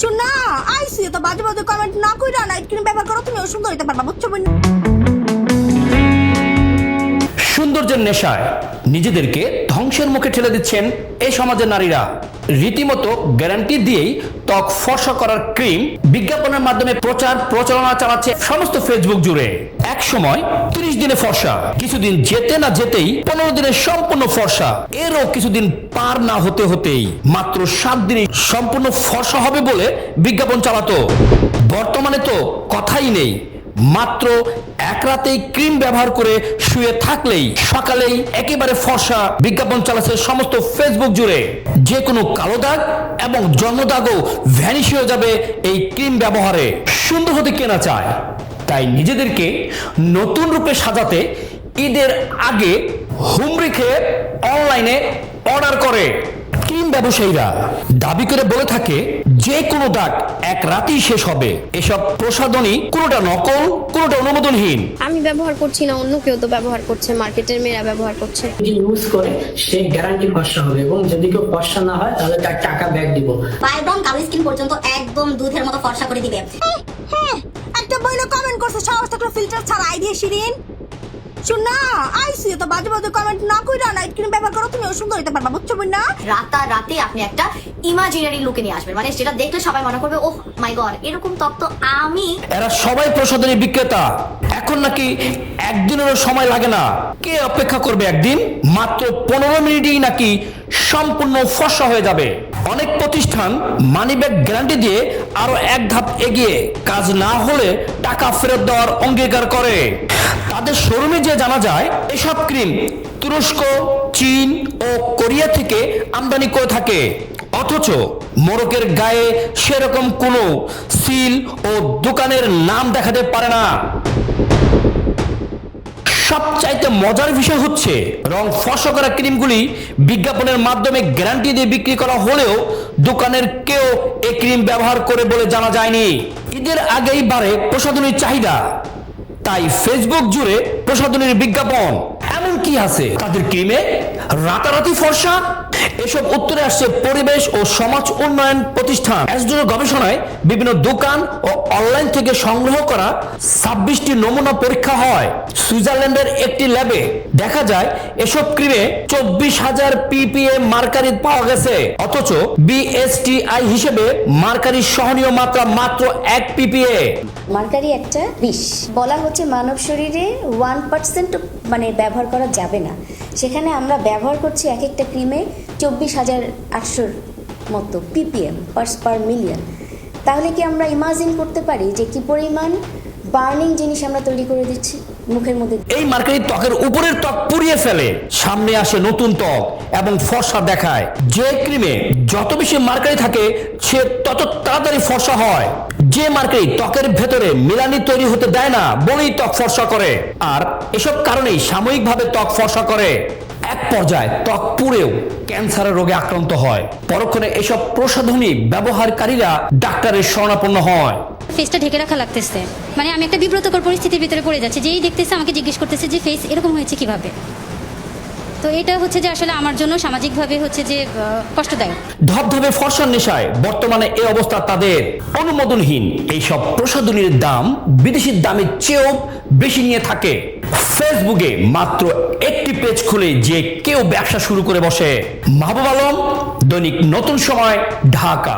শুন না, আইসি তো বাজে বাজে কমেন্ট না কইরা নাইট ক্রিম ব্যবহার করো, তুমি সুন্দর হইতে পারবা, বুঝছো বোন? সৌন্দর্যের নেশায় নিজেদেরকে ধ্বংসের মুখে ঠেলে দিচ্ছেন এই সমাজের নারীরা। রীতিমতো গ্যারান্টি দিয়েই ত্বক ফর্সা করার ক্রিম বিজ্ঞাপনের মাধ্যমে প্রচারণা চালাচ্ছে সমস্ত ফেসবুক জুড়ে। এক সময় 30 দিনে ফর্সা, কিছুদিন যেতে না যেতেই 15 দিনে সম্পূর্ণ ফর্সা, এরও কিছুদিন পার না হতে হতেই মাত্র 7 দিনে সম্পূর্ণ ফর্সা হবে বলে বিজ্ঞাপন চালাতো। বর্তমানে তো কথাই নেই, মাত্র এক রাতেই ক্রিম ব্যবহার করে শুয়ে থাকলেই সকালেই একেবারে ফর্সা বিজ্ঞাপন চালাচ্ছে সমস্ত ফেসবুক জুড়ে। যে কোনো কালো দাগ এবং জন্মদাগও ভ্যানিশ হয়ে যাবে এই ক্রিম ব্যবহারে। সুন্দর হতে কেনা চায়, তাই নিজেদেরকে নতুন রূপে সাজাতে ঈদের আগে হুমড়ি খেয়ে অনলাইনে অর্ডার করে। ক্রিম ব্যবসায়ীরা দাবি করে বলে থাকে যে কোনো দাগ এক রাতেই শেষ হবে। এসব প্রসাধনী কোনোটা নকল, কোনোটা অনুমোদনহীন। আমি ব্যবহার করছি না, অন্য কেউ তো ব্যবহার করছে, মার্কেটের মেয়েরা ব্যবহার করছে। ইউজ করে সে গ্যারান্টি ফর্সা হবে, এবং যদি কেউ ফর্সা না হয় তাহলে তার টাকা ব্যাক দিব। একদম কালো স্কিন পর্যন্ত একদম দুধের মতো ফর্সা করে দিবে। হ্যাঁ, একটা বইলে কমেন্ট করছে সাহস থাকলে ফিল্টার ছাড়া আইডিয়া শিরিন। শুন না, আইসি তো বাজে বাজে কমেন্ট না কইরা নাইট ক্রিম ব্যবহার করো, তুমি সুন্দর হইতে পারবা, বুঝছো বোন? রাতে আপনি একটা ইমাজিনারি লুকে নিয়ে আসবেন, মানে যেটা দেখলে সবাই মনে করবে ওহ মাই গড, এরকম ত্বক তো আমি। এরা সবাই প্রসাধনী বিক্রেতা। এখন নাকি একদিনেরও সময় লাগে না। কে অপেক্ষা করবে একদিন? মাত্র 15 মিনিটেই নাকি সম্পূর্ণ ফর্সা হয়ে যাবে। অনেক প্রতিষ্ঠান মানি ব্যাক গ্যারান্টি দিয়ে আরো এক ধাপ এগিয়ে কাজ না হলে টাকা ফেরত দেওয়ার অঙ্গীকার করে। তাদের শোরুমে যে জানা যায় এসব ক্রিম তুরস্ক, চীন ও কোরিয়া থেকে আমদানি করে থাকে, অথচ মোড়কের গায়ে সেরকম কোনো সিল ও দোকানের নাম দেখাতে পারে না। সবচাইতে মজার বিষয় হচ্ছে রং ফর্সা করা ক্রিমগুলি বিজ্ঞাপনের মাধ্যমে গ্যারান্টি দিয়ে বিক্রি করা হলেও দোকানের কেউ এই ক্রিম ব্যবহার করে বলে জানা যায়নি। ঈদের আগেই বাড়ে প্রসাধনীর চাহিদা, তাই ফেসবুক জুড়ে প্রসাধনীর বিজ্ঞাপন। এমন কি আছে তাদের ক্রিমে রাতারাতি ফর্সা? এসব উত্তরে আসছে পরিবেশ ও সমাজ উন্নয়ন প্রতিষ্ঠান এসডোর গবেষণায়। বিভিন্ন দোকান ও অনলাইন থেকে সংগ্রহ করা 26টি নমুনা পরীক্ষা হয়। সুইজারল্যান্ডের একটি ল্যাবে দেখা যায় এসব ক্রিমে 24,000 ppm মার্কারি পাওয়া গেছে, অথচ বিএসটিআই হিসেবে মার্কারির সহনীয় মাত্রা মাত্র 1 ppm। মার্কারি একটা বিষ। বলা হচ্ছে মানব শরীরে 1% মানে ব্যবহার করা যাবে না, সেখানে আমরা ব্যবহার করছি এক একটা ক্রিমে 24,800 মতো ppm পার মিলিয়ন। তাহলে কি আমরা ইমাজিন করতে পারি যে কি পরিমাণ বার্নিং জিনিস আমরা তৈরি করে দিচ্ছি মুখের মধ্যে? এই মার্কারি ত্বকের উপরের ত্বক পুড়িয়ে ফেলে, সামনে আসে নতুন ত্বক এবং ফর্সা দেখায়। যে ক্রিমে যত বেশি মার্কারি থাকে সে তত তাড়াতাড়ি ফর্সা হয়। যে মার্কারি ত্বকের ভেতরে মেলানি তৈরি হতে দেয় না বলেই ত্বক ফর্সা করে। আর এসব কারণেই সাময়িকভাবে ত্বক ফর্সা করে, এক পর্যায়ে ত্বক পুড়েও ক্যান্সারের রোগে আক্রান্ত হয়। পরক্ষণে এসব প্রসাধনী ব্যবহারকারীরা ডাক্তারের শরণাপন্ন হয়। ফেসটা ঢেকে রাখা লাগতেছে, মানে আমি একটা বিব্রতকর পরিস্থিতির ভিতরে পড়ে যাচ্ছি। যেই দেখতেছে আমাকে জিজ্ঞেস করতেছে যে ফেস এরকম হয়েছে কিভাবে। তো এটা হচ্ছে যে আসলে আমার জন্য সামাজিকভাবে হচ্ছে যে কষ্টদায়ক। ধবধবে ফর্সার নেশায় বর্তমানে এই অবস্থা তাদের। অনুমোদনহীন এইসব প্রসাধনীর দাম বিদেশির দামের চেয়েও বেশি নিয়ে থাকে। ফেসবুকে মাত্র একটি পেজ খুলে যে কেউ ব্যবসা শুরু করে বসে। মাহবুব আলম, দৈনিক নতুন সময়, ঢাকা।